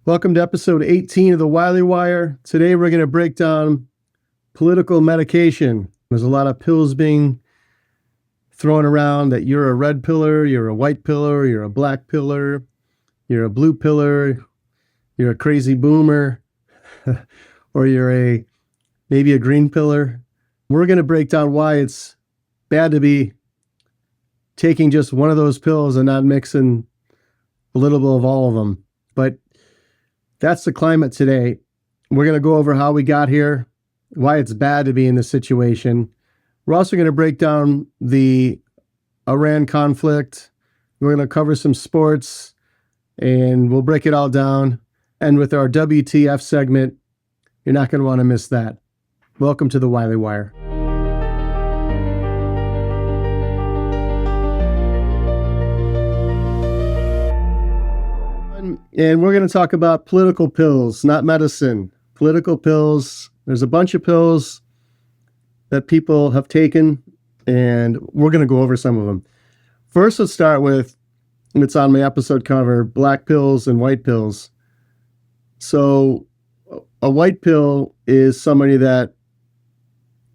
Welcome to episode 18 of the Wiley Wire. Today we're going to break down political medication. There's a lot of pills being thrown around that you're a red pillar, you're a white pillar, you're a black pillar, you're a blue pillar, you're a crazy boomer, or you're maybe a green pillar. We're going to break down why it's bad to be taking just one of those pills and not mixing a little bit of all of them. But that's the climate today. We're going to go over how we got here, why it's bad to be in this situation. We're also going to break down the Iran conflict. We're going to cover some sports, and we'll break it all down. And with our WTF segment, you're not going to want to miss that. Welcome to the Wiley Wire. And we're going to talk about political pills, not medicine. Political pills. There's a bunch of pills that people have taken, and we're going to go over some of them. First, let's start with, it's on my episode cover, black pills and white pills. So a white pill is somebody that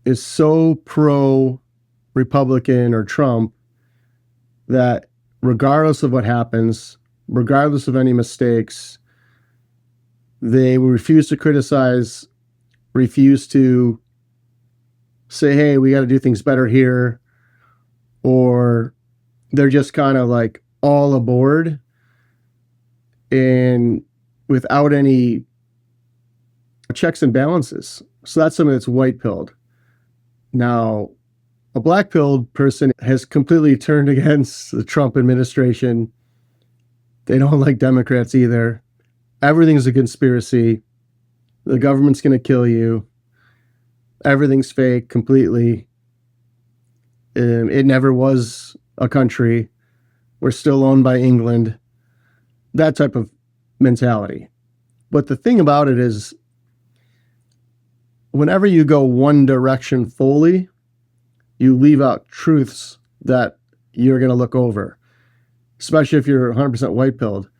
is so pro-Republican or Trump that regardless of what happens, regardless of any mistakes, they will refuse to criticize, refuse to say, hey, we got to do things better here, or they're just kind of like all aboard and without any checks and balances. So that's something that's white pilled. Now, a black pilled person has completely turned against the Trump administration. They don't like Democrats either. Everything's a conspiracy. The government's going to kill you. Everything's fake completely. It never was a country. We're still owned by England. That type of mentality. But the thing about it is, whenever you go one direction fully, you leave out truths that you're going to look over. Especially if you're 100% white pilled.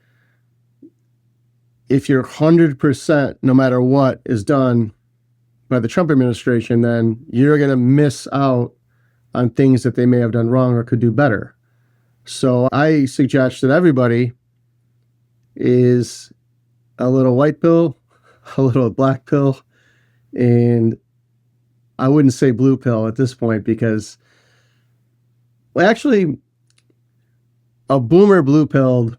If you're 100%, no matter what is done by the Trump administration, then you're going to miss out on things that they may have done wrong or could do better. So I suggest that everybody is a little white pill, a little black pill, and I wouldn't say blue pill at this point because, well, actually, a boomer blue pilled,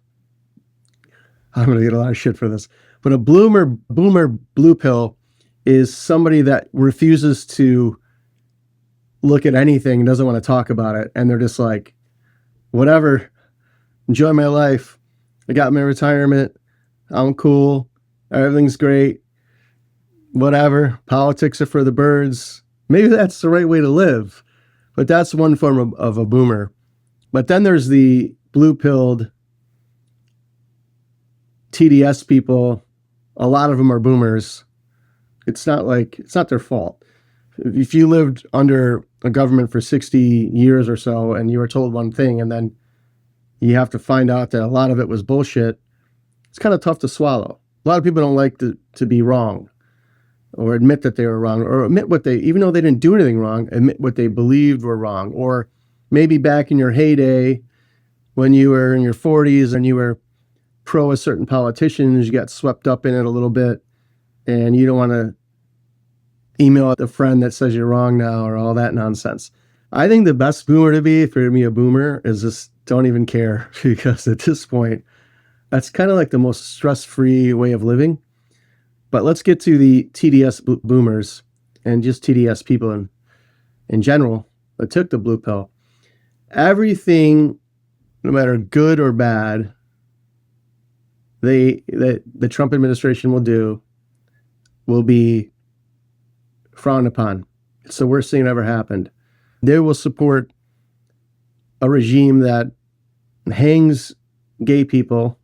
I'm going to get a lot of shit for this, but a boomer blue pill is somebody that refuses to look at anything and doesn't want to talk about it. And they're just like, whatever, enjoy my life. I got my retirement. I'm cool. Everything's great. Whatever. Politics are for the birds. Maybe that's the right way to live, but that's one form of a boomer. But then there's the blue-pilled TDS people. A lot of them are boomers. It's not their fault. If you lived under a government for 60 years or so and you were told one thing and then you have to find out that a lot of it was bullshit, it's kind of tough to swallow. A lot of people don't like to be wrong or admit that they were wrong or admit even though they didn't do anything wrong, admit what they believed were wrong. Or maybe back in your heyday, when you were in your 40s and you were pro a certain politician, you got swept up in it a little bit and you don't want to email a friend that says you're wrong now or all that nonsense. I think the best boomer to be, if you're going to be a boomer, is just don't even care, because at this point, that's kind of like the most stress-free way of living. But let's get to the TDS boomers and just TDS people in general that took the blue pill. Everything, no matter good or bad, the Trump administration will do will be frowned upon. It's the worst thing that ever happened. They will support a regime that hangs gay people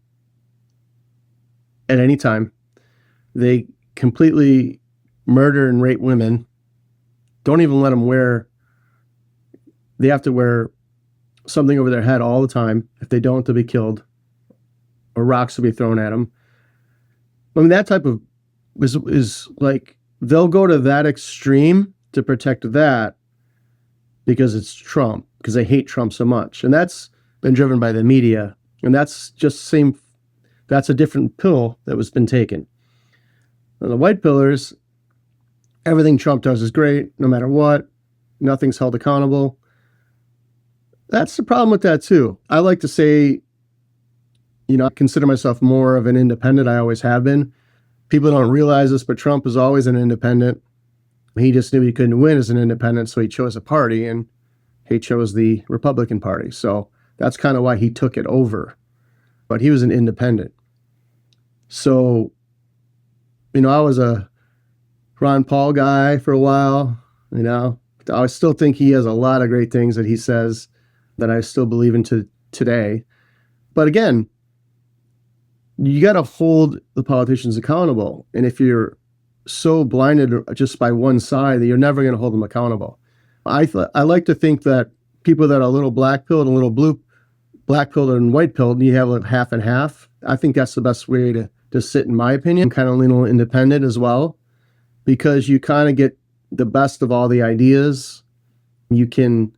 at any time. They completely murder and rape women. Don't even let them they have to wear something over their head all the time. If they don't, they'll be killed or rocks will be thrown at them. I mean, that type of is like they'll go to that extreme to protect that because it's Trump, because they hate Trump so much. And that's been driven by the media. And that's just same, that's a different pill that was been taken. And the white pillars, everything Trump does is great, no matter what. Nothing's held accountable. That's the problem with that too. I like to say, I consider myself more of an independent. I always have been. People don't realize this, but Trump is always an independent. He just knew he couldn't win as an independent, so he chose a party, and he chose the Republican Party. So that's kind of why he took it over. But he was an independent. So, I was a Ron Paul guy for a while. I still think he has a lot of great things that he says that I still believe in today. But again, you got to hold the politicians accountable. And if you're so blinded just by one side that you're never going to hold them accountable. I like to think that people that are a little black-pilled, a little black-pilled and white-pilled, you have like half and half. I think that's the best way to sit, in my opinion. Kind of lean a little independent as well, because you kind of get the best of all the ideas. You can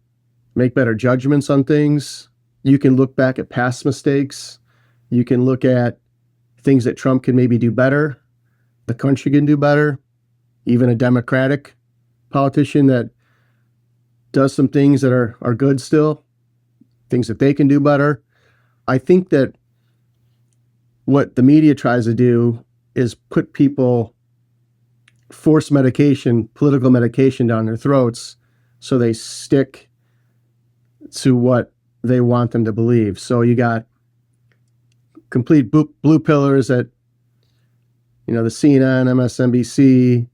make better judgments on things. You can look back at past mistakes. You can look at things that Trump can maybe do better. The country can do better. Even a Democratic politician that does some things that are good still, things that they can do better. I think that what the media tries to do is put people, force medication, political medication down their throats so they stick to what they want them to believe. So you got complete blue pillars at the CNN, MSNBC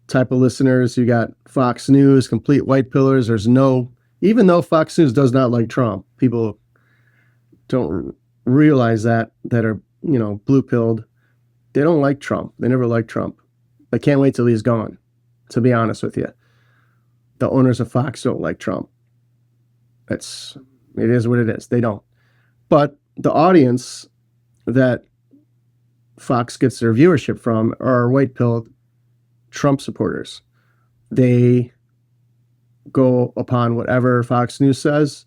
type of listeners. You got Fox News, complete white pillars. Even though Fox News does not like Trump, people don't realize that are, blue pilled. They don't like Trump. They never liked Trump. I can't wait till he's gone, to be honest with you. The owners of Fox don't like Trump. It is what it is. They don't. But the audience that Fox gets their viewership from are white-pilled Trump supporters. They go upon whatever Fox News says,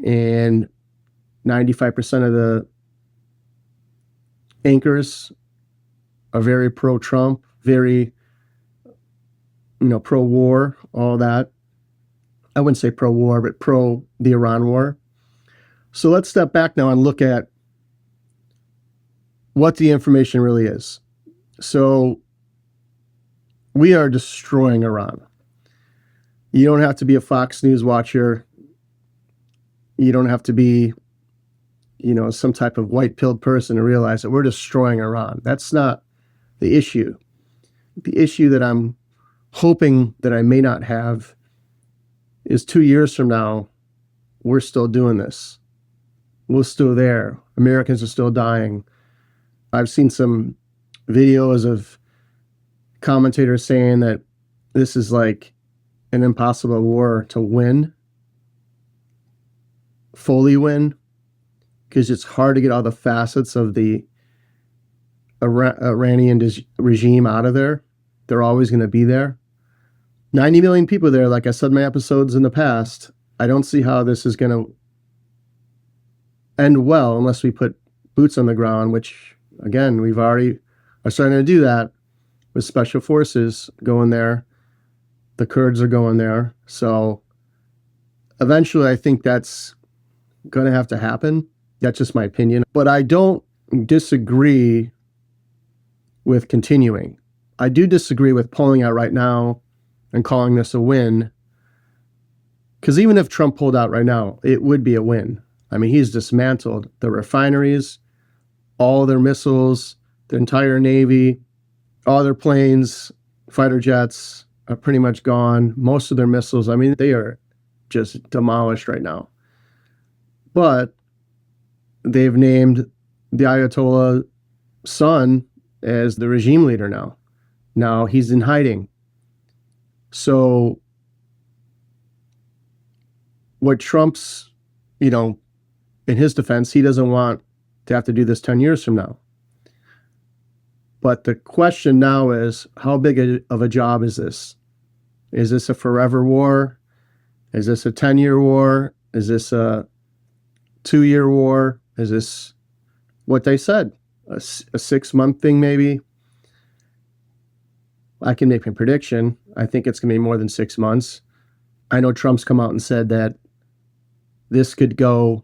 and 95% of the anchors are very pro-Trump, very, pro-war, all that. I wouldn't say pro-war, but pro the Iran war. So let's step back now and look at what the information really is. So we are destroying Iran. You don't have to be a Fox News watcher. You don't have to be, some type of white-pilled person to realize that we're destroying Iran. That's not the issue. The issue that I'm hoping that I may not have is 2 years from now, we're still doing this. We're still there. Americans are still dying. I've seen some videos of commentators saying that this is like an impossible war to win, fully win, because it's hard to get all the facets of the Iranian regime out of there. They're always going to be there. 90 million people there, like I said in my episodes in the past. I don't see how this is going to end well unless we put boots on the ground, which, again, we've already are starting to do that with special forces going there. The Kurds are going there. So eventually I think that's going to have to happen. That's just my opinion. But I don't disagree with continuing. I do disagree with pulling out right now and calling this a win. Because even if Trump pulled out right now, it would be a win. I mean, he's dismantled the refineries, all their missiles, the entire Navy, all their planes, fighter jets are pretty much gone. Most of their missiles, I mean, they are just demolished right now. But they've named the Ayatollah son as the regime leader now. Now he's in hiding. So what Trump's, in his defense, he doesn't want to have to do this 10 years from now. But the question now is, how big of a job is this? Is this a forever war? Is this a 10-year war? Is this a 2-year war? Is this what they said? A 6-month thing, maybe? I can make a prediction. I think it's going to be more than 6 months. I know Trump's come out and said that this could go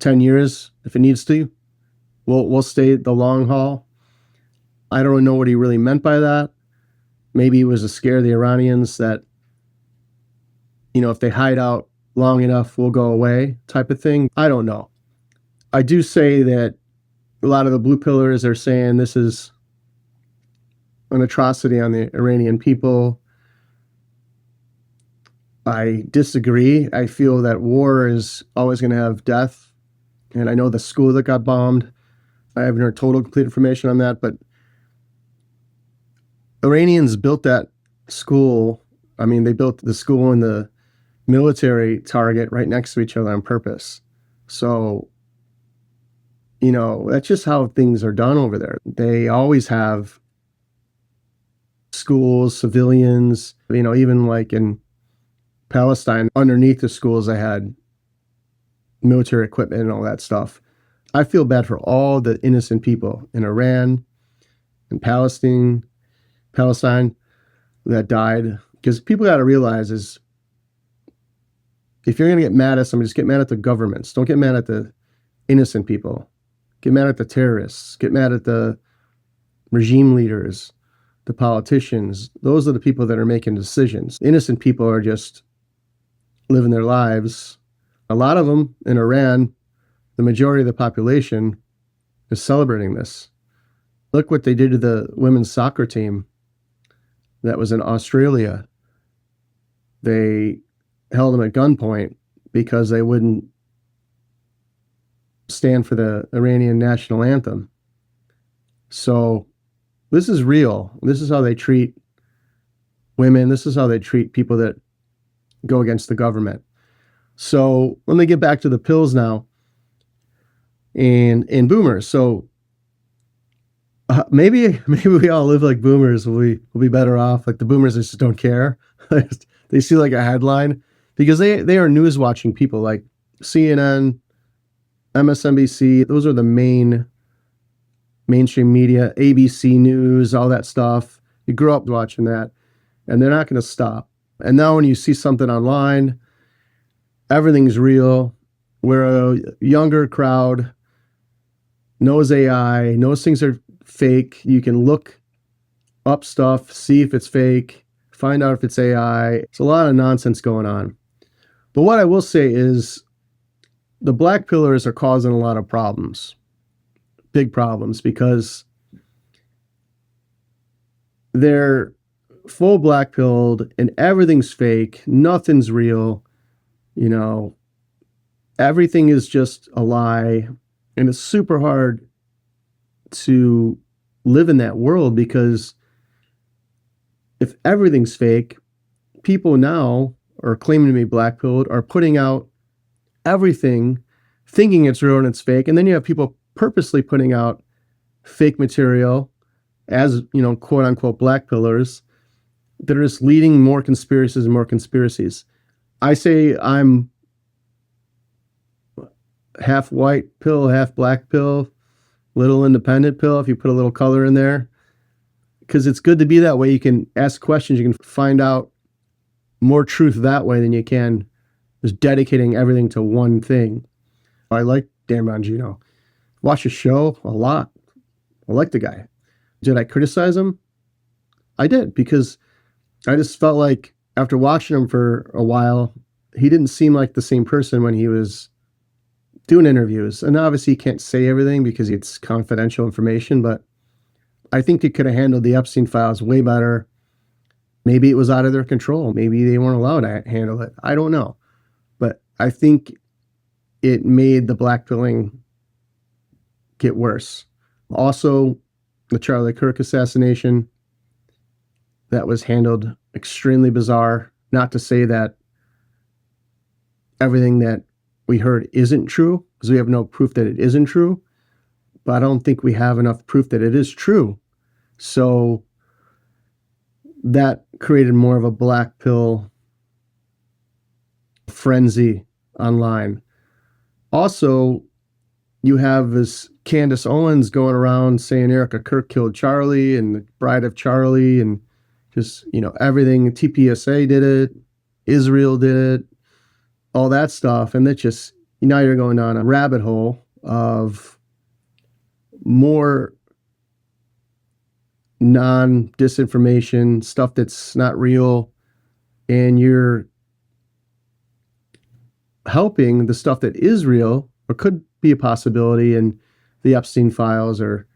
10 years if it needs to. We'll stay the long haul. I don't know what he really meant by that. Maybe it was to scare the Iranians that, if they hide out long enough, we'll go away type of thing. I don't know. I do say that a lot of the blue pillars are saying this is an atrocity on the Iranian people. I disagree. I feel that war is always going to have death. And I know the school that got bombed, I haven't heard total complete information on that, but Iranians built that school. I mean, they built the school and the military target right next to each other on purpose. So, that's just how things are done over there. They always have schools, civilians, even like in Palestine, underneath the schools, they had military equipment and all that stuff. I feel bad for all the innocent people in Iran and Palestine that died. Because people got to realize is, if you're going to get mad at somebody, just get mad at the governments. Don't get mad at the innocent people. Get mad at the terrorists. Get mad at the regime leaders, the politicians. Those are the people that are making decisions. Innocent people are just living their lives. A lot of them in Iran, the majority of the population is celebrating this. Look what they did to the women's soccer team that was in Australia. They held them at gunpoint because they wouldn't stand for the Iranian national anthem. So this is real. This is how they treat women. This is how they treat people that go against the government. So let me get back to the pills now and boomers. So maybe we all live like boomers. We'll be better off. Like the boomers just don't care. They see like a headline because they are news watching people like CNN, MSNBC. Those are the mainstream media, ABC News, all that stuff. You grew up watching that, and they're not going to stop. And now when you see something online, everything's real. We're a younger crowd, knows AI, knows things are fake. You can look up stuff, see if it's fake, find out if it's AI. It's a lot of nonsense going on. But what I will say is the black pillars are causing a lot of problems, big problems, because they're full black pilled and everything's fake. Nothing's real. Everything is just a lie. And it's super hard to live in that world because if everything's fake, people now are claiming to be black pilled, are putting out everything thinking it's real and it's fake. And then you have people purposely putting out fake material as, quote unquote, black pillars that are just leading more conspiracies and more conspiracies. I say I'm half white pill, half black pill, little independent pill, if you put a little color in there, because it's good to be that way. You can ask questions. You can find out more truth that way than you can just dedicating everything to one thing. I like Dan Bongino. Watch his show a lot. I like the guy. Did I criticize him? I did, because I just felt like after watching him for a while, he didn't seem like the same person when he was doing interviews. And obviously he can't say everything because it's confidential information, but I think he could have handled the Epstein files way better. Maybe it was out of their control. Maybe they weren't allowed to handle it. I don't know. But I think it made the blackpilling get worse. Also, the Charlie Kirk assassination, that was handled extremely bizarre. Not to say that everything that we heard isn't true, because we have no proof that it isn't true. but I don't think we have enough proof that it is true. So that created more of a black pill frenzy online. Also, you have this Candace Owens going around saying Erica Kirk killed Charlie and the Bride of Charlie, and just, everything. TPSA did it, Israel did it, all that stuff. And that just, now you're going down a rabbit hole of more non-disinformation stuff that's not real, and you're helping the stuff that is real or could be a possibility in the Epstein files, or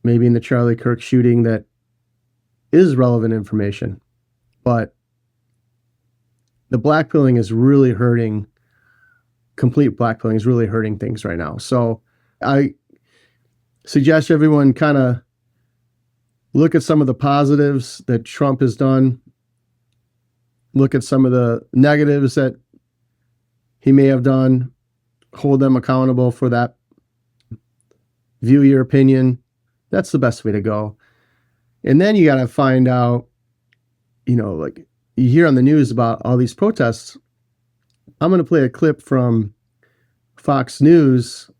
maybe in the Charlie Kirk shooting, that is relevant information. But the blackpilling is really hurting. Complete blackpilling is really hurting things right now. So I suggest everyone kind of look at some of the positives that Trump has done. Look at some of the negatives that he may have done. Hold them accountable for that. View your opinion. That's the best way to go. And then you got to find out, like you hear on the news about all these protests. I'm going to play a clip from Fox News.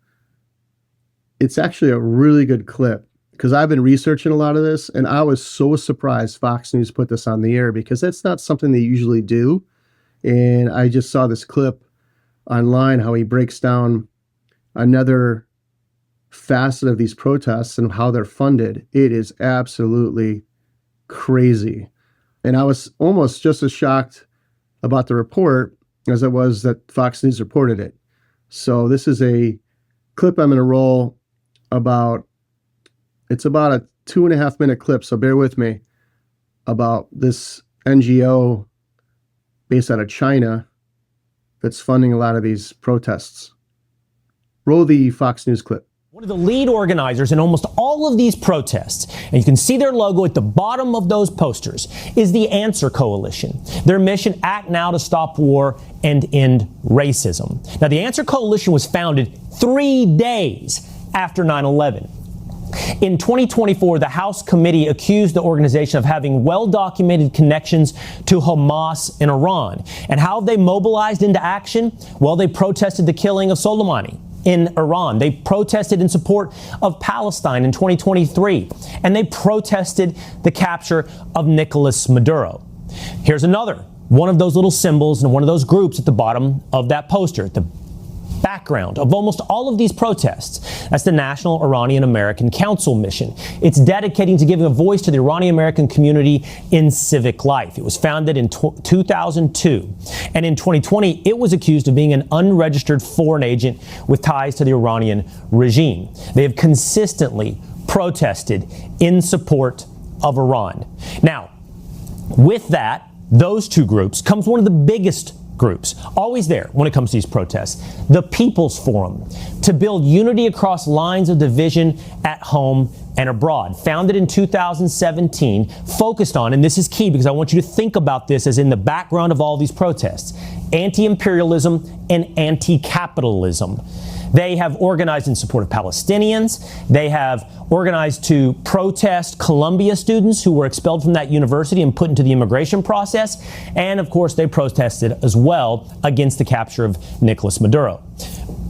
It's actually a really good clip, because I've been researching a lot of this, and I was so surprised Fox News put this on the air, because that's not something they usually do. And I just saw this clip online, how he breaks down another facet of these protests and how they're funded. It is absolutely crazy. And I was almost just as shocked about the report as I was that Fox News reported it. So this is a clip I'm going to roll about. It's about a 2.5 minute clip, so bear with me, about this NGO based out of China that's funding a lot of these protests. Roll the Fox News clip. One of the lead organizers in almost all of these protests, and you can see their logo at the bottom of those posters, is the Answer Coalition. Their mission: act now to stop war and end racism. Now, the Answer Coalition was founded 3 days after 9/11. In 2024, the House committee accused the organization of having well-documented connections to Hamas in Iran. And how they mobilized into action? Well, they protested the killing of Soleimani in Iran. They protested in support of Palestine in 2023. And they protested the capture of Nicolas Maduro. Here's another one of those little symbols and one of those groups at the bottom of that poster, the background of almost all of these protests. That's the National Iranian American Council mission. It's dedicating to giving a voice to the Iranian American community in civic life. It was founded in 2002. And in 2020, it was accused of being an unregistered foreign agent with ties to the Iranian regime. They have consistently protested in support of Iran. Now, with that, those two groups comes one of the biggest groups, always there when it comes to these protests, the People's Forum, to build unity across lines of division at home and abroad. Founded in 2017, focused on, and this is key because I want you to think about this as in the background of all these protests, anti-imperialism and anti-capitalism. They have organized in support of Palestinians. They have organized to protest Columbia students who were expelled from that university and put into the immigration process. And of course, they protested as well against the capture of Nicolas Maduro.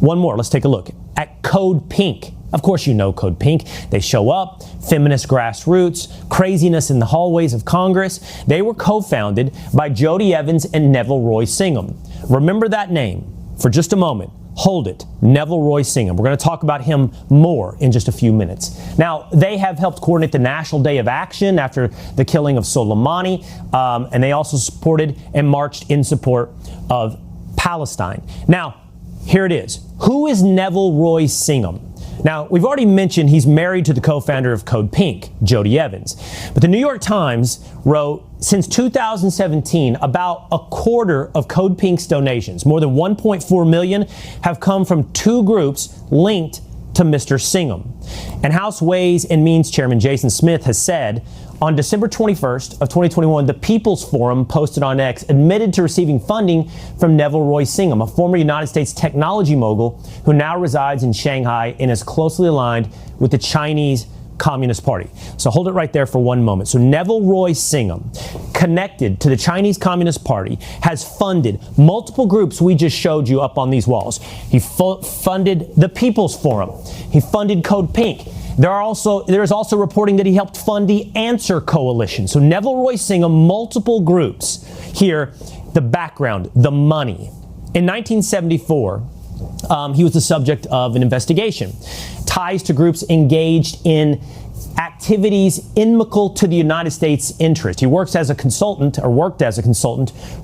One more, let's take a look at Code Pink. Of course, you know Code Pink. They show up, feminist grassroots, craziness in the hallways of Congress. They were co-founded by Jody Evans and Neville Roy Singham. Remember that name for just a moment. Hold it, Neville Roy Singham. We're going to talk about him more in just a few minutes. Now, they have helped coordinate the National Day of Action after the killing of Soleimani, and they also supported and marched in support of Palestine. Now, here it is. Who is Neville Roy Singham? Now, we've already mentioned he's married to the co-founder of Code Pink, Jody Evans. But the New York Times wrote, since 2017, about a quarter of Code Pink's donations, more than 1.4 million, have come from two groups linked to Mr. Singham. And House Ways and Means Chairman Jason Smith has said on December 21st of 2021, the People's Forum posted on X admitted to receiving funding from Neville Roy Singham, a former United States technology mogul who now resides in Shanghai and is closely aligned with the Chinese Communist Party. So hold it right there for one moment. So Neville Roy Singham, connected to the Chinese Communist Party, has funded multiple groups we just showed you up on these walls. He funded the People's Forum. He funded Code Pink. There is also reporting that he helped fund the Answer Coalition. So Neville Roy Singham, multiple groups. Here, the background, the money. In 1974, he was the subject of an investigation. Ties to groups engaged in activities inimical to the United States interest. He worked as a consultant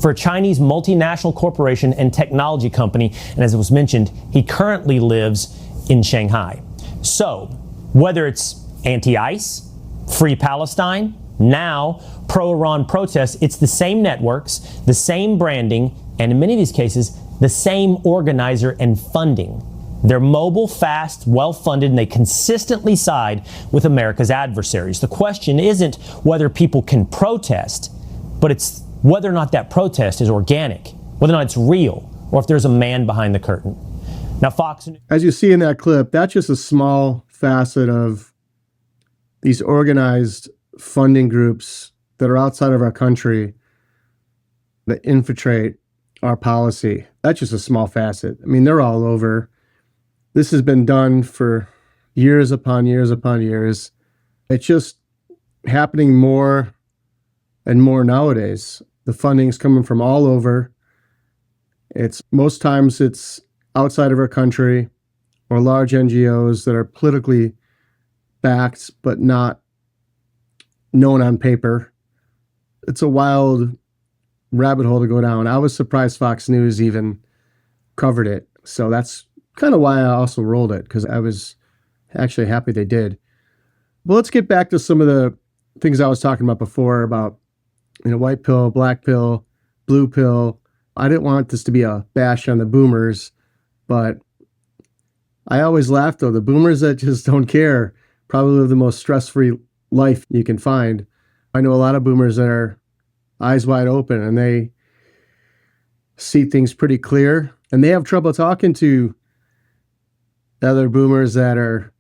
for a Chinese multinational corporation and technology company. And as it was mentioned, he currently lives in Shanghai. So whether it's anti-ICE, Free Palestine, now pro-Iran protests, it's the same networks, the same branding, and in many of these cases, the same organizer and funding. They're mobile, fast, well-funded, and they consistently side with America's adversaries. The question isn't whether people can protest, but it's whether or not that protest is organic, whether or not it's real, or if there's a man behind the curtain. Now, Fox... As you see in that clip, that's just a small facet of these organized funding groups that are outside of our country that infiltrate our policy. That's just a small facet. I mean, they're all over. This has been done for years upon years upon years. It's just happening more and more nowadays. The funding's coming from all over. Most times it's outside of our country or large NGOs that are politically backed but not known on paper. It's a wild rabbit hole to go down. I was surprised Fox News even covered it. So that's kind of why I also rolled it, because I was actually happy they did. But let's get back to some of the things I was talking about before about, white pill, black pill, blue pill. I didn't want this to be a bash on the boomers, but I always laugh though. The boomers that just don't care probably live the most stress-free life you can find. I know a lot of boomers that are eyes wide open and they see things pretty clear, and they have trouble talking to other boomers that are,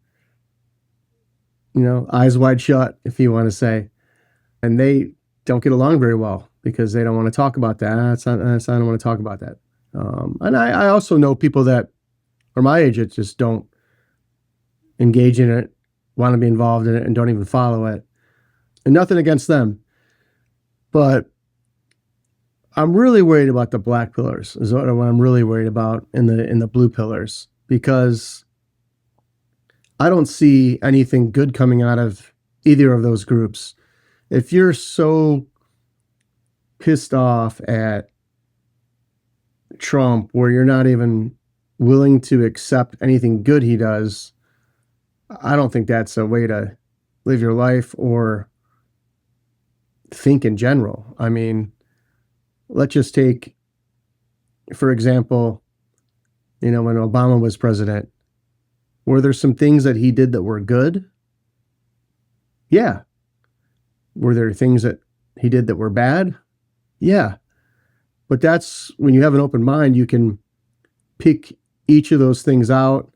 eyes wide shut, if you want to say, and they don't get along very well because they don't want to talk about that. I don't want to talk about that. And I also know people that are my age that just don't engage in it, want to be involved in it, and don't even follow it. And nothing against them. But I'm really worried about the black pillars, is what I'm really worried about in the blue pillars, because I don't see anything good coming out of either of those groups. If you're so pissed off at Trump where you're not even willing to accept anything good he does, I don't think that's a way to live your life or think in general. I mean, let's just take, for example, when Obama was president, were there some things that he did that were good? Yeah. Were there things that he did that were bad? Yeah. But that's when you have an open mind, you can pick each of those things out,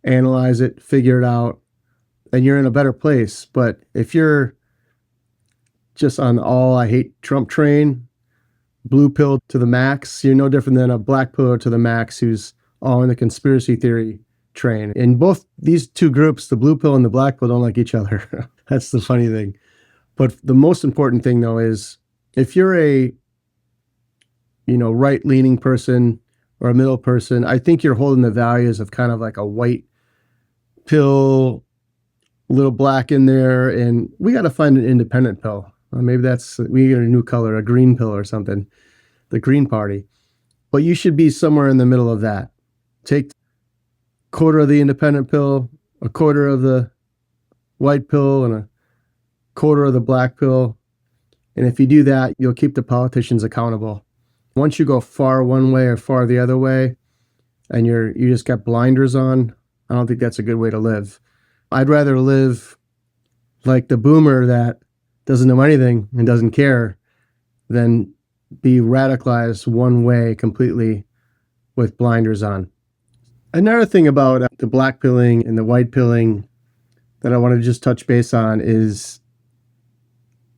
analyze it, figure it out, and you're in a better place. But if you're just on all I hate Trump train, blue pill to the max, you're no different than a black pill to the max who's all in the conspiracy theory train. In both these two groups, the blue pill and the black pill don't like each other. That's the funny thing. But the most important thing, though, is if you're a right-leaning person or a middle person, I think you're holding the values of kind of like a white pill, a little black in there, and we got to find an independent pill. Maybe we get a new color, a green pill or something, the Green Party. But you should be somewhere in the middle of that. Take a quarter of the independent pill, a quarter of the white pill, and a quarter of the black pill. And if you do that, you'll keep the politicians accountable. Once you go far one way or far the other way, and you just got blinders on, I don't think that's a good way to live. I'd rather live like the boomer that doesn't know anything and doesn't care than be radicalized one way completely with blinders on. Another thing about the black pilling and the white pilling that I want to just touch base on is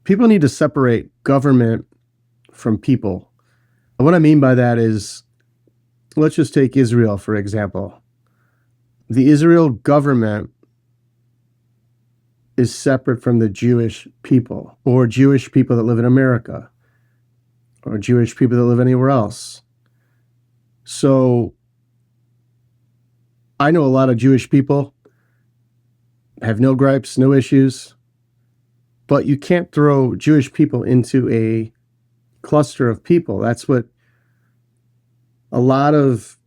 people need to separate government from people. And what I mean by that is, let's just take Israel, for example. The Israel government is separate from the Jewish people, or Jewish people that live in America, or Jewish people that live anywhere else. So I know a lot of Jewish people have no gripes, no issues, but you can't throw Jewish people into a cluster of people. That's what a lot of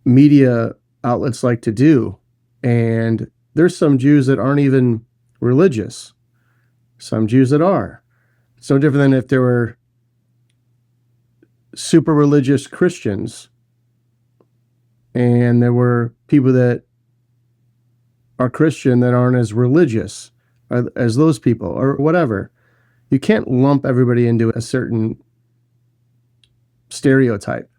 media outlets like to do. And there's some Jews that aren't even religious. Some Jews that are. It's no different than if there were super religious Christians and there were people that are Christian that aren't as religious as those people or whatever. You can't lump everybody into a certain stereotype.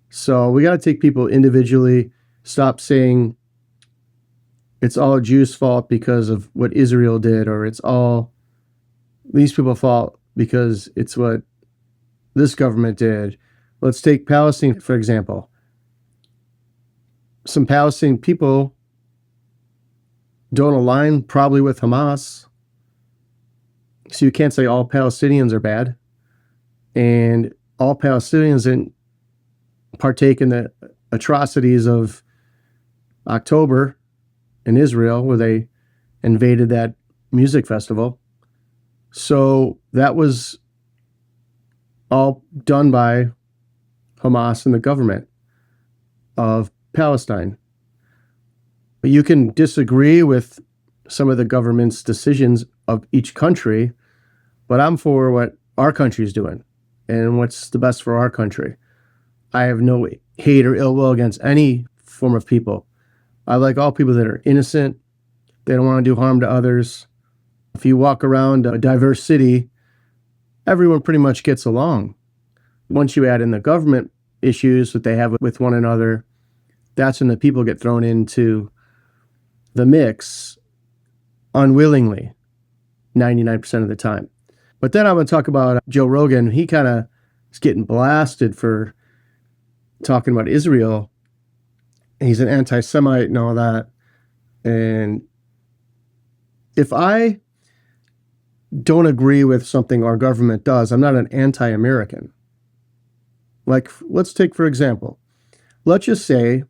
So we got to take people individually, stop saying it's all Jews' fault because of what Israel did, or it's all these people's fault because it's what this government did. Let's take Palestine, for example. Some Palestinian people don't align probably with Hamas. So you can't say all Palestinians are bad and all Palestinians didn't partake in the atrocities of October in Israel where they invaded that music festival. So that was all done by Hamas and the government of Palestine. But you can disagree with some of the government's decisions of each country, but I'm for what our country is doing and what's the best for our country. I have no hate or ill will against any form of people. I like all people that are innocent. They don't want to do harm to others. If you walk around a diverse city, everyone pretty much gets along. Once you add in the government issues that they have with one another, that's when the people get thrown into the mix unwillingly, 99% of the time. But then I'm going to talk about Joe Rogan. He kind of is getting blasted for talking about Israel. He's an anti-Semite and all that. And if I don't agree with something our government does, I'm not an anti-American. Like, let's take, for example, let's just say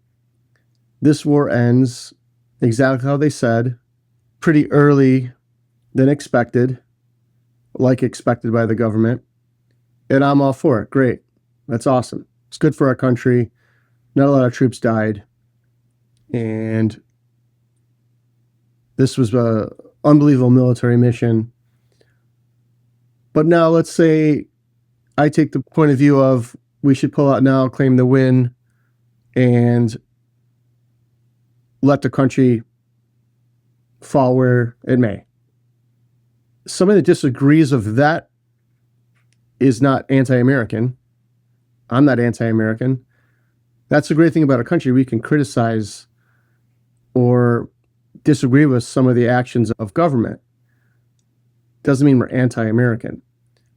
this war ends exactly how they said, pretty early than expected, like expected by the government. And I'm all for it. Great. That's awesome. It's good for our country. Not a lot of troops died. And this was an unbelievable military mission. But now let's say I take the point of view of we should pull out now, claim the win, and let the country fall where it may. Somebody that disagrees with that is not anti-American. I'm not anti-American. That's the great thing about our country. We can criticize or disagree with some of the actions of government. Doesn't mean we're anti-American.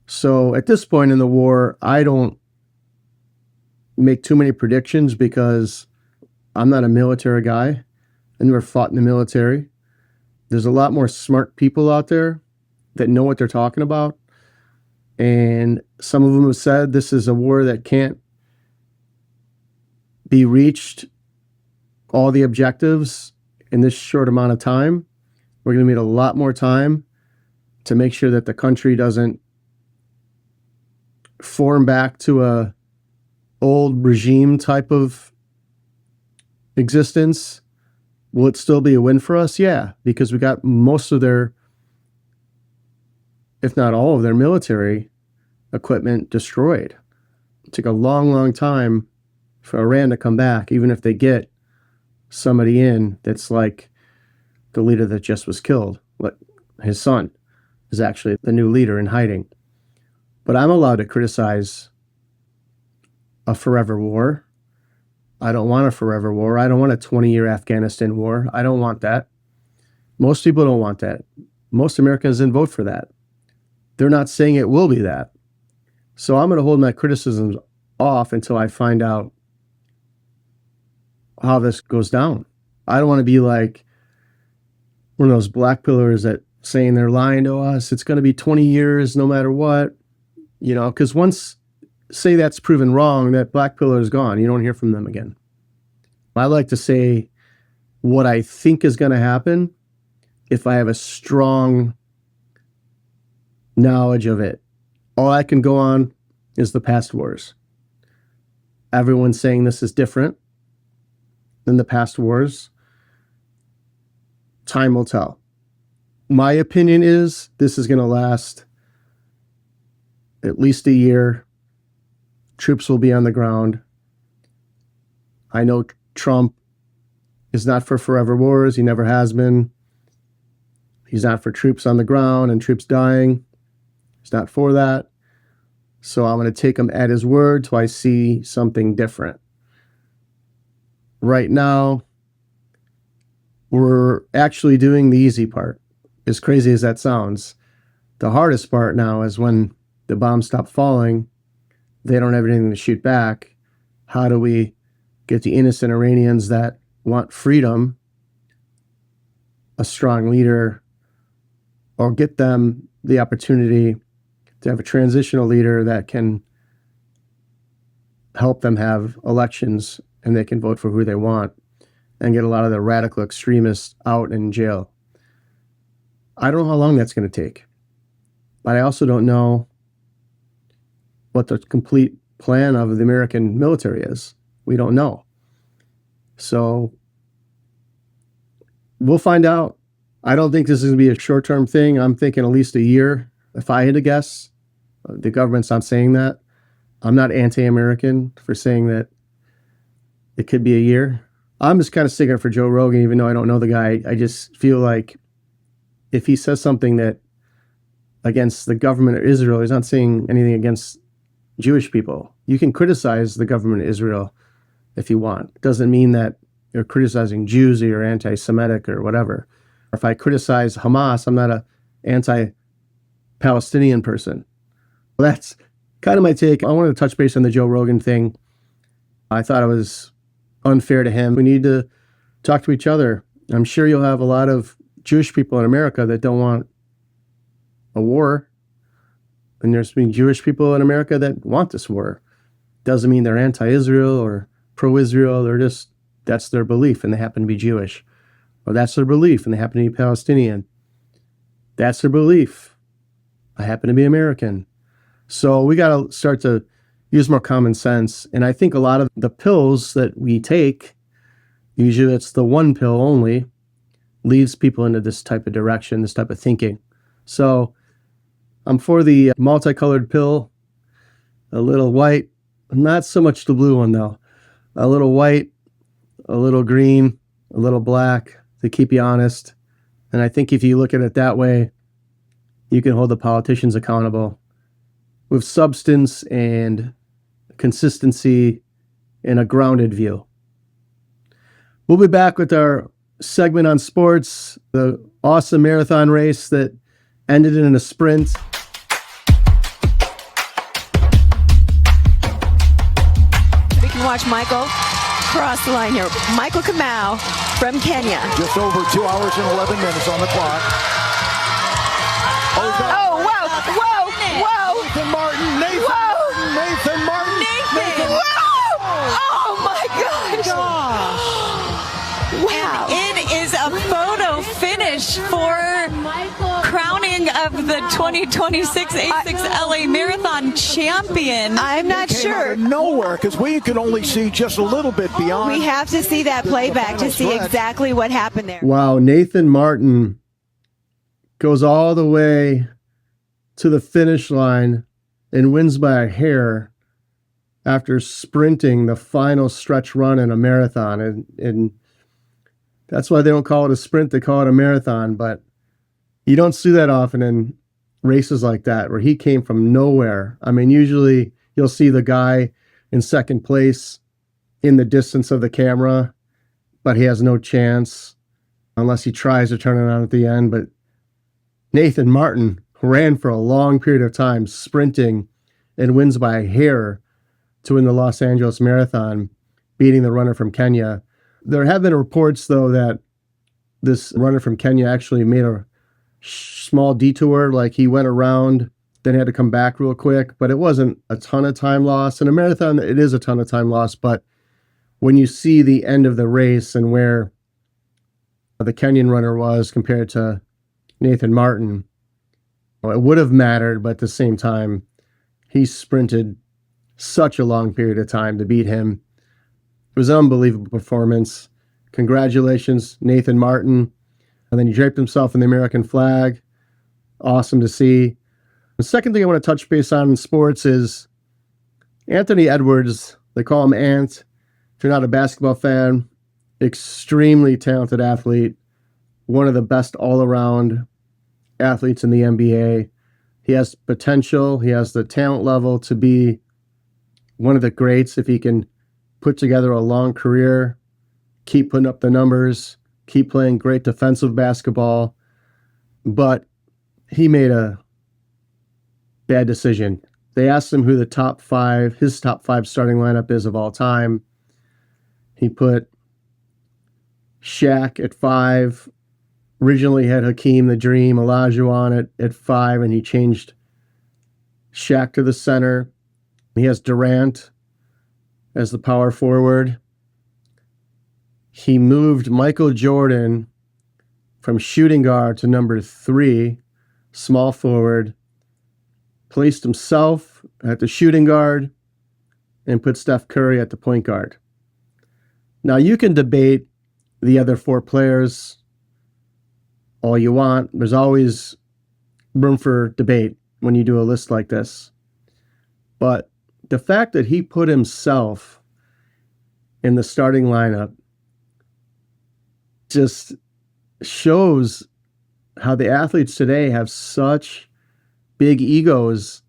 So at this point in the war, I don't make too many predictions because I'm not a military guy. I never fought in the military. There's a lot more smart people out there that know what they're talking about. And some of them have said this is a war that can't be reached, all the objectives in this short amount of time. We're going to need a lot more time to make sure that the country doesn't form back to a old regime type of existence. Will it still be a win for us? Yeah, because we got most of their, if not all of their military equipment destroyed. It took a long, long time for Iran to come back, even if they get somebody in that's like the leader that just was killed. Like his son is actually the new leader in hiding. But I'm allowed to criticize a forever war. I don't want a forever war. I don't want a 20-year Afghanistan war. I don't want that. Most people don't want that. Most Americans didn't vote for that. They're not saying it will be that. So I'm going to hold my criticisms off until I find out how this goes down. I don't want to be like one of those black pillars that saying they're lying to us. It's going to be 20 years no matter what. You know, because once, say that's proven wrong, that black pillar is gone. You don't hear from them again. I like to say what I think is going to happen if I have a strong knowledge of it. All I can go on is the past wars. Everyone's saying this is different than the past wars. Time will tell. My opinion is this is going to last at least a year. Troops will be on the ground. I know Trump is not for forever wars. He never has been. He's not for troops on the ground and troops dying. He's not for that. So I'm going to take him at his word till I see something different. Right now, we're actually doing the easy part. As crazy as that sounds, the hardest part now is when the bombs stop falling, they don't have anything to shoot back. How do we get the innocent Iranians that want freedom, a strong leader, or get them the opportunity to have a transitional leader that can help them have elections and they can vote for who they want and get a lot of the radical extremists out in jail. I don't know how long that's going to take, but I also don't know what the complete plan of the American military is. We don't know. So we'll find out. I don't think this is going to be a short-term thing. I'm thinking at least a year. If I had to guess, the government's not saying that. I'm not anti-American for saying that it could be a year. I'm just kind of sticking for Joe Rogan, even though I don't know the guy. I just feel like if he says something that against the government of Israel, he's not saying anything against Jewish people. You can criticize the government of Israel if you want. It doesn't mean that you're criticizing Jews or you're anti-Semitic or whatever. If I criticize Hamas, I'm not an anti-Palestinian person. Well, that's kind of my take. I wanted to touch base on the Joe Rogan thing. I thought it was unfair to him. We need to talk to each other. I'm sure you'll have a lot of Jewish people in America that don't want a war. And there's been Jewish people in America that want this war. Doesn't mean they're anti-Israel or pro-Israel. They're just, that's their belief and they happen to be Jewish. Or that's their belief and they happen to be Palestinian. That's their belief. I happen to be American. So we got to start to use more common sense. And I think a lot of the pills that we take, usually it's the one pill only, leads people into this type of direction, this type of thinking. So I'm for the multicolored pill, a little white, not so much the blue one though, a little white, a little green, a little black to keep you honest. And I think if you look at it that way, you can hold the politicians accountable with substance and consistency and a grounded view. We'll be back with our segment on sports, the awesome marathon race that ended in a sprint. We can watch Michael cross the line here. Michael Kamau from Kenya. Just over 2 hours and 11 minutes on the clock. Oh, whoa, whoa, whoa. Nathan Martin, Nathan Martin. Nathan. Whoa. Oh, my gosh. Wow. It is a photo finish for crowning of the 2026 A6 LA Marathon champion. I'm not Came out sure. of nowhere because we could only see just a little bit beyond. We have to see that playback to see exactly what happened there. Wow, Nathan Martin goes all the way to the finish line and wins by a hair after sprinting the final stretch run in a marathon. And That's why they don't call it a sprint, they call it a marathon. But you don't see that often in races like that, where he came from nowhere. I mean, usually you'll see the guy in second place in the distance of the camera, but he has no chance unless he tries to turn it on at the end. But Nathan Martin ran for a long period of time, sprinting, and wins by a hair to win the Los Angeles Marathon, beating the runner from Kenya. There have been reports, though, that this runner from Kenya actually made a small detour, like he went around, then had to come back real quick, but it wasn't a ton of time lost. In a marathon, it is a ton of time lost, but when you see the end of the race and where the Kenyan runner was compared to Nathan Martin, well, it would have mattered, but at the same time, he sprinted such a long period of time to beat him. It was an unbelievable performance. Congratulations, Nathan Martin. And then he draped himself in the American flag. Awesome to see. The second thing I want to touch base on in sports is Anthony Edwards. They call him Ant. If you're not a basketball fan, extremely talented athlete. One of the best all-around athletes in the NBA. He has potential. He has the talent level to be one of the greats if he can put together a long career, keep putting up the numbers, keep playing great defensive basketball. But he made a bad decision. They asked him who his top five starting lineup is of all time. He put Shaq at 5. Originally had Hakeem the Dream Olajuwon at 5, and he changed Shaq to the center. He has Durant as the power forward. He moved Michael Jordan from shooting guard to number 3, small forward, placed himself at the shooting guard, and put Steph Curry at the point guard. Now, you can debate the other 4 players all you want. There's always room for debate when you do a list like this. But the fact that he put himself in the starting lineup just shows how the athletes today have such big egos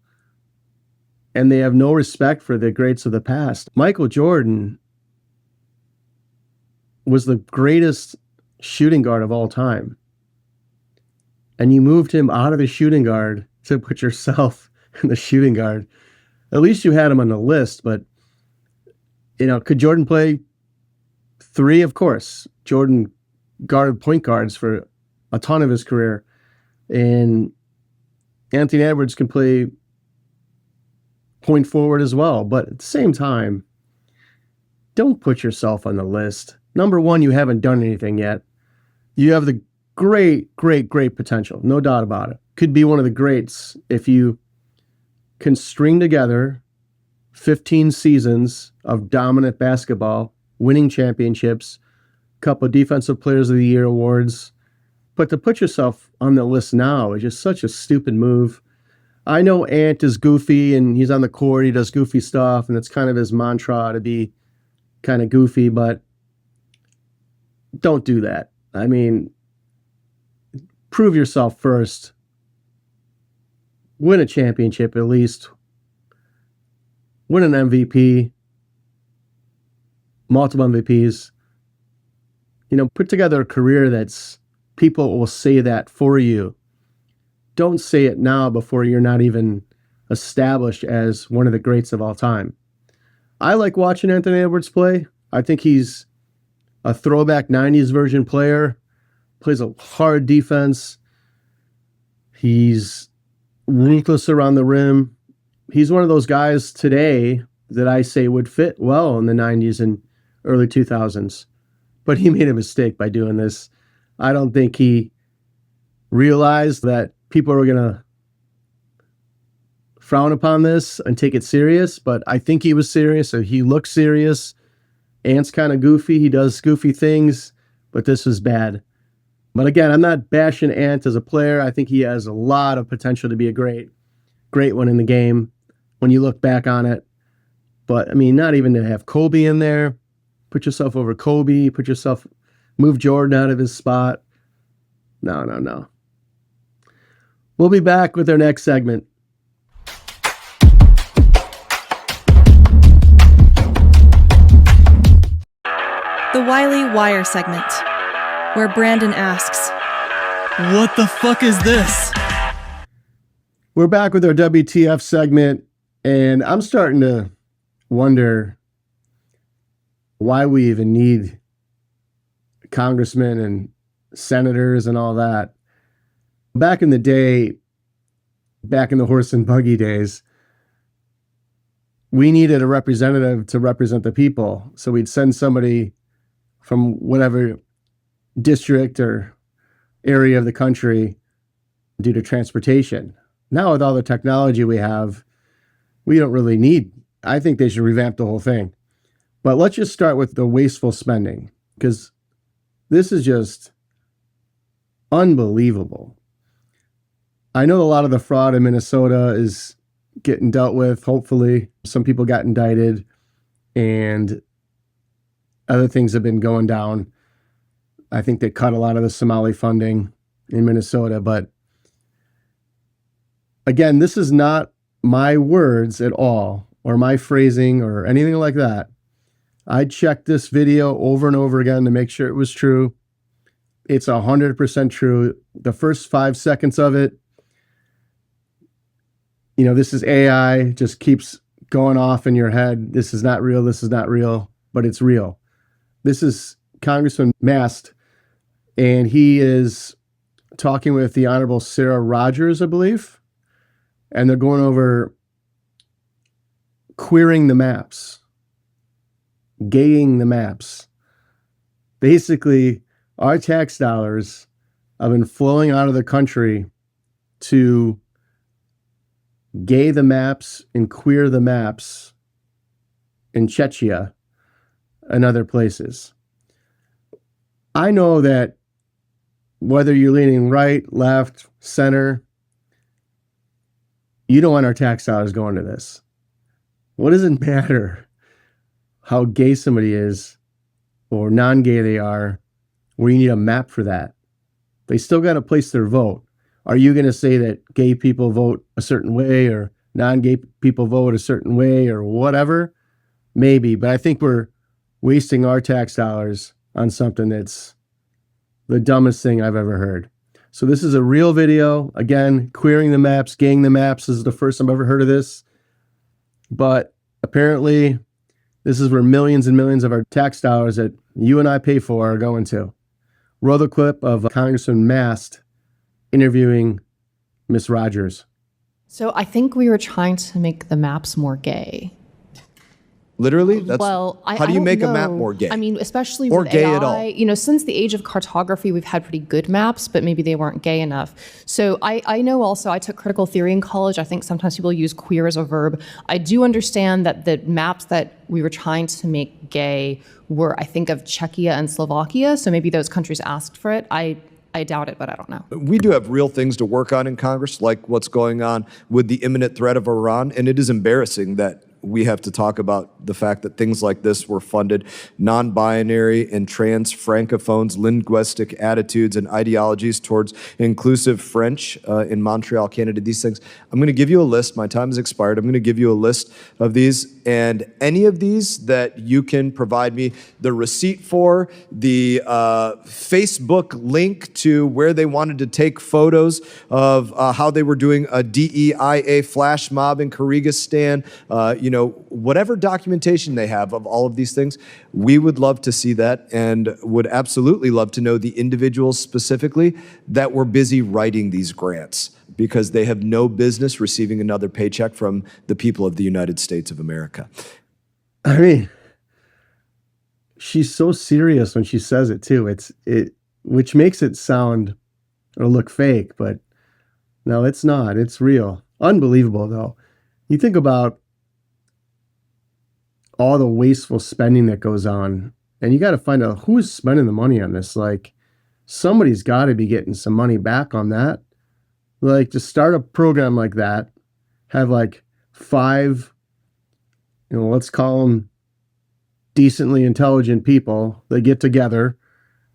and they have no respect for the greats of the past. Michael Jordan was the greatest shooting guard of all time. And you moved him out of the shooting guard to put yourself in the shooting guard. At least you had him on the list, but, could Jordan play 3? Of course. Jordan guarded point guards for a ton of his career. And Anthony Edwards can play point forward as well. But at the same time, don't put yourself on the list. Number one, you haven't done anything yet. You have the great potential. No doubt about it. Could be one of the greats if you can string together 15 seasons of dominant basketball, winning championships, a couple of Defensive Players of the Year awards. But to put yourself on the list now is just such a stupid move. I know Ant is goofy and he's on the court, he does goofy stuff, and it's kind of his mantra to be kind of goofy, but don't do that. I mean, prove yourself first. Win a championship at least. Win an MVP. Multiple MVPs. Put together a career that's people will say that for you. Don't say it now before you're not even established as one of the greats of all time. I like watching Anthony Edwards play. I think he's a throwback 90s version player. Plays a hard defense. He's ruthless around the rim. He's one of those guys today that I say would fit well in the 90s and early 2000s. But he made a mistake by doing this. I don't think he realized that people are going to frown upon this and take it serious, but I think he was serious. So he looked serious. Ant's kind of goofy. He does goofy things, but this was bad. But again, I'm not bashing Ant as a player. I think he has a lot of potential to be a great one in the game when you look back on it. But, not even to have Kobe in there. Put yourself over Kobe. Put yourself Move Jordan out of his spot. No, no, no. We'll be back with our next segment. The Wiley Wire segment, where Brandon asks, What the fuck is this? We're back with our WTF segment, and I'm starting to wonder why we even need congressmen and senators and all that. Back in the day, back in the horse and buggy days, we needed a representative to represent the people. So we'd send somebody from whatever district or area of the country due to transportation. Now with all the technology we have, we don't really need, I think they should revamp the whole thing. But let's just start with the wasteful spending, because this is just unbelievable. I know a lot of the fraud in Minnesota is getting dealt with, hopefully. Some people got indicted and other things have been going down. I think they cut a lot of the Somali funding in Minnesota. But again, this is not my words at all, or my phrasing or anything like that. I checked this video over and over again to make sure it was true. It's 100% true. The first 5 seconds of it, you know, this is AI, just keeps going off in your head. This is not real. This is not real, but it's real. This is Congressman Mast, and he is talking with the Honorable Sarah Rogers, I believe, and they're going over queering the maps, gaying the maps. Basically, our tax dollars have been flowing out of the country to gay the maps and queer the maps in Czechia and other places. I know that whether you're leaning right, left, center, you don't want our tax dollars going to this. What does it matter how gay somebody is or non-gay they are, where you need a map for that? They still got to place their vote. Are you going to say that gay people vote a certain way or non-gay people vote a certain way or whatever? Maybe, but I think we're wasting our tax dollars on something that's the dumbest thing I've ever heard. So this is a real video. Again, queering the maps, gaying the maps. This is the first time I've ever heard of this. But apparently, this is where millions and millions of our tax dollars that you and I pay for are going to. Roll the clip of Congressman Mast interviewing Miss Rogers. So I think we were trying to make the maps more gay. Literally? That's, well, how do you don't make know. a map more gay? I mean, especially or with gay AI, at all? You know, since the age of cartography, we've had pretty good maps, but maybe they weren't gay enough. So I know also, I took critical theory in college. I think sometimes people use queer as a verb. I do understand that the maps that we were trying to make gay were, I think, of Czechia and Slovakia. So maybe those countries asked for it. I doubt it, but I don't know. We do have real things to work on in Congress, like what's going on with the imminent threat of Iran. And it is embarrassing that we have to talk about the fact that things like this were funded. Non-binary and trans francophones, linguistic attitudes and ideologies towards inclusive French in Montreal, Canada, these things. I'm going to give you a list. My time has expired. I'm going to give you a list of these. And any of these that you can provide me the receipt for, the Facebook link to where they wanted to take photos of how they were doing a DEIA flash mob in Kyrgyzstan, whatever documentation they have of all of these things, we would love to see that and would absolutely love to know the individuals specifically that were busy writing these grants, because they have no business receiving another paycheck from the people of the United States of America. I mean, she's so serious when she says it too. Which makes it sound or look fake, but no, it's not. It's real. Unbelievable though. You think about all the wasteful spending that goes on, and you got to find out who's spending the money on this. Like, somebody's got to be getting some money back on that. Like, to start a program like that, have like 5, let's call them decently intelligent people. They get together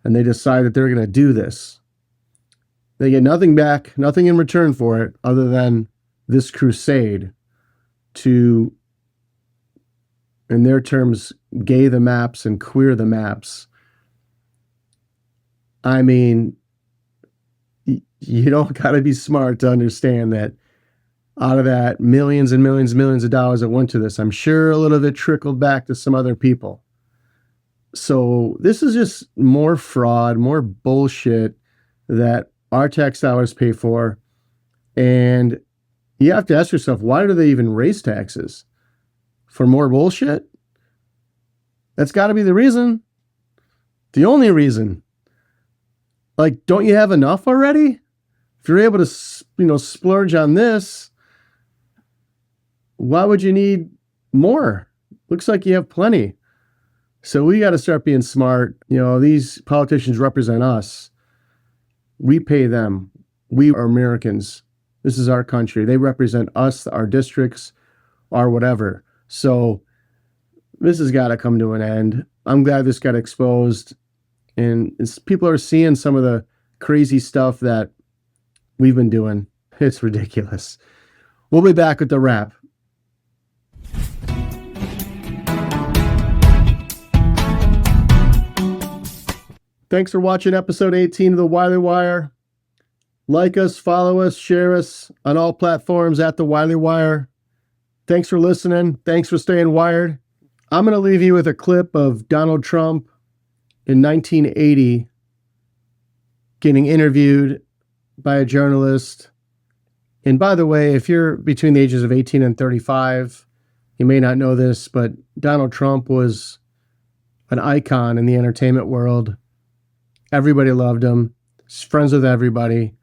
and they decide that they're going to do this. They get nothing back, nothing in return for it other than this crusade to, in their terms, gay the maps and queer the maps. I mean, you don't got to be smart to understand that out of that millions and millions and millions of dollars that went to this, I'm sure a little bit trickled back to some other people. So this is just more fraud, more bullshit that our tax dollars pay for. And you have to ask yourself, why do they even raise taxes? For more bullshit? That's got to be the reason. The only reason. Like, don't you have enough already? If you're able to, splurge on this, why would you need more? Looks like you have plenty. So we got to start being smart. These politicians represent us. We pay them. We are Americans. This is our country. They represent us, our districts, our whatever. So this has got to come to an end. I'm glad this got exposed. And people are seeing some of the crazy stuff that we've been doing. It's ridiculous. We'll be back with the wrap. Thanks for watching episode 18 of The Wiley Wire. Like us, follow us, share us on all platforms at The Wiley Wire. Thanks for listening. Thanks for staying wired. I'm going to leave you with a clip of Donald Trump in 1980 getting interviewed by a journalist. And by the way, if you're between the ages of 18 and 35, you may not know this, but Donald Trump was an icon in the entertainment world. Everybody loved him. He's friends with everybody.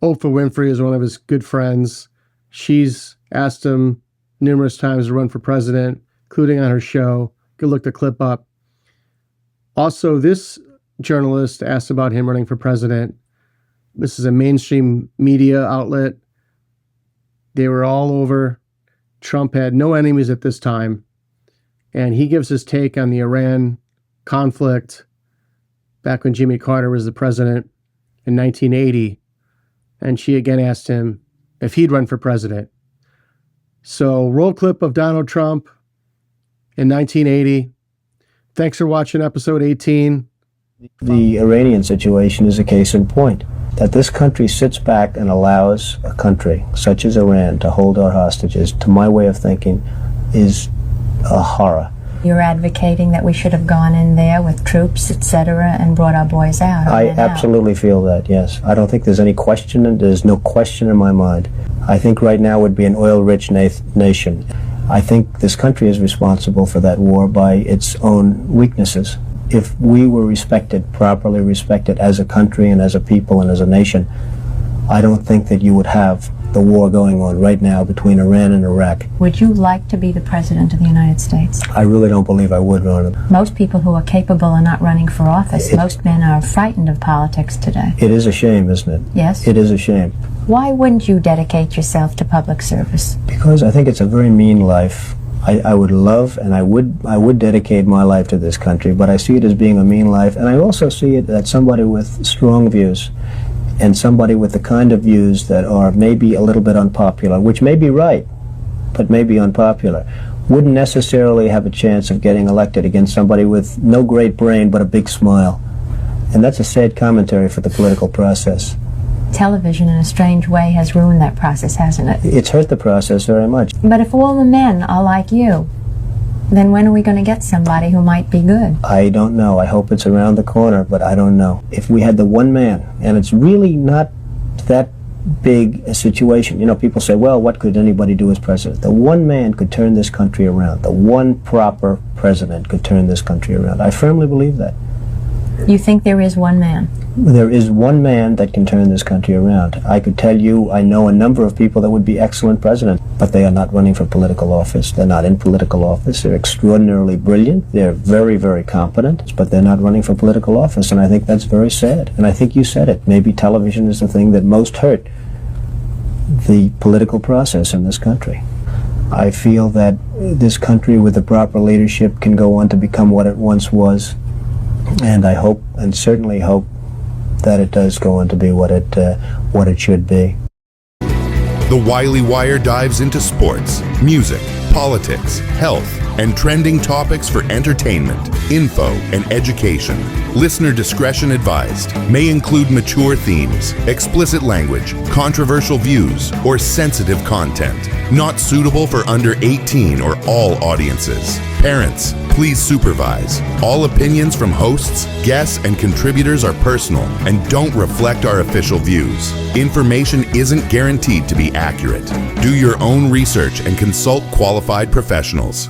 Oprah Winfrey is one of his good friends. She's asked him numerous times to run for president, including on her show. Go look the clip up. Also, this journalist asked about him running for president. This is a mainstream media outlet. They were all over. Trump had no enemies at this time. And he gives his take on the Iran conflict back when Jimmy Carter was the president in 1980. And she again asked him if he'd run for president. So, roll clip of Donald Trump in 1980. Thanks for watching episode 18. The Iranian situation is a case in point. That this country sits back and allows a country such as Iran to hold our hostages, to my way of thinking, is a horror. You're advocating that we should have gone in there with troops, etc., and brought our boys out. I absolutely feel that, yes. I don't think there's any question, and there's no question in my mind. I think right now would be an oil-rich nation. I think this country is responsible for that war by its own weaknesses. If we were respected, properly respected as a country and as a people and as a nation, I don't think that you would have the war going on right now between Iran and Iraq. Would you like to be the president of the United States? I really don't believe I would, Ronna. Most people who are capable are not running for office. Most men are frightened of politics today. It is a shame, isn't it? Yes. It is a shame. Why wouldn't you dedicate yourself to public service? Because I think it's a very mean life. I would love and I would dedicate my life to this country, but I see it as being a mean life, and I also see it that somebody with strong views and somebody with the kind of views that are maybe a little bit unpopular, which may be right, but may be unpopular, wouldn't necessarily have a chance of getting elected against somebody with no great brain but a big smile. And that's a sad commentary for the political process. Television, in a strange way, has ruined that process, hasn't it? It's hurt the process very much. But if all the men are like you, then when are we going to get somebody who might be good? I don't know. I hope it's around the corner, but I don't know. If we had the one man, and it's really not that big a situation. People say, well, what could anybody do as president? The one man could turn this country around. The one proper president could turn this country around. I firmly believe that. You think there is one man? There is one man that can turn this country around. I could tell you, I know a number of people that would be excellent presidents, but they are not running for political office. They're not in political office. They're extraordinarily brilliant. They're very, very competent, but they're not running for political office, and I think that's very sad. And I think you said it. Maybe television is the thing that most hurt the political process in this country. I feel that this country with the proper leadership can go on to become what it once was. And I hope, and certainly hope, that it does go on to be what it should be. The Wiley Wire dives into sports, music, politics, health, and trending topics for entertainment, info, and education. Listener discretion advised. May include mature themes, explicit language, controversial views, or sensitive content. Not suitable for under 18 or all audiences. Parents, please supervise. All opinions from hosts, guests, and contributors are personal and don't reflect our official views. Information isn't guaranteed to be accurate. Do your own research and consult qualified professionals.